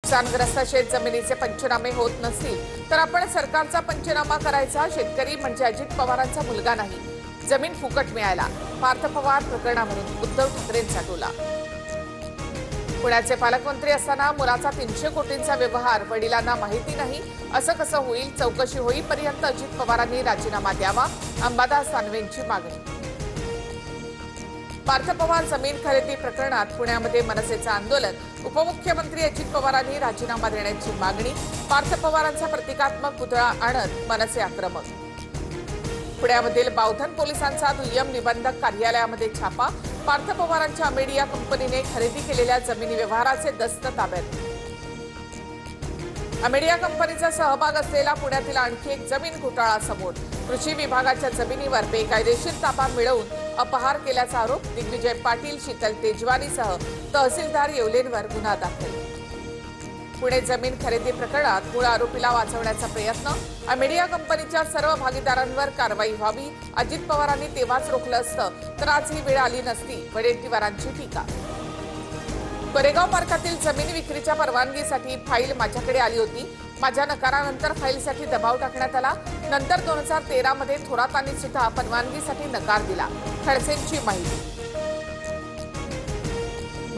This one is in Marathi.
नुकसानग्रस्त शेत जमिनीचे पंचनामे होत नसतील तर आपण सरकारचा पंचनामा करायचा. शेतकरी म्हणजे अजित पवारांचा मुलगा नाही. जमीन फुकट मिळायला. पार्थ पवार प्रकरणावरून उद्धव ठाकरेंचा टोला. पुण्याचे पालकमंत्री असताना मुलाचा 300 कोटींचा व्यवहार वडिलांना माहिती नाही, असं कसं होईल? चौकशी होईपर्यंत अजित पवारांनी राजीनामा द्यावा. अंबादास दानवेंची मागणी. पार्थ पवार जमीन खरेदी प्रकरणात पुण्यामध्ये मनसेचं आंदोलन. उपमुख्यमंत्री अजित पवारांनी राजीनामा देण्याची मागणी. पार्थ पवारांचा प्रतिकात्मक पुतळा आणत मनसे आक्रमक. पुण्यामधील बावधन पोलिसांचा दुय्यम निबंधक कार्यालयामध्ये छापा. पार्थ पवारांच्या अमेडिया कंपनीने खरेदी केलेल्या जमिनी व्यवहाराचे दस्त ताब्यात. अमेडिया कंपनीचा सहभाग असलेला पुण्यातील आणखी एक जमीन घोटाळा समोर. कृषी विभागाच्या जमिनीवर बेकायदेशीर ताबा मिळवून अपहार केल्याचा आरोप. दिग्विजय पाटील, शीतल तेजवानीसह तहसीलदार येवलेंवर गुन्हा दाखल. पुणे जमीन खरेदी प्रकरणात मूळ आरोपीला वाचवण्याचा प्रयत्न. अमेडिया कंपनीच्या सर्व भागीदारांवर कारवाई व्हावी. अजित पवारांनी तेव्हाच रोखलं असतं तर आज ही वेळ आली नसती. वडेट्टीवारांची टीका. कोरेगाव पार्कातील जमीन विक्रीच्या परवानगीसाठी फाईल माझ्याकडे आली होती. माझ्या नकारानंतर फाईलसाठी दबाव टाकण्यात आला. नंतर 2013 मध्ये थोरातांनी सुद्धा परवानगीसाठी नकार दिला. खडसेंची माहिती.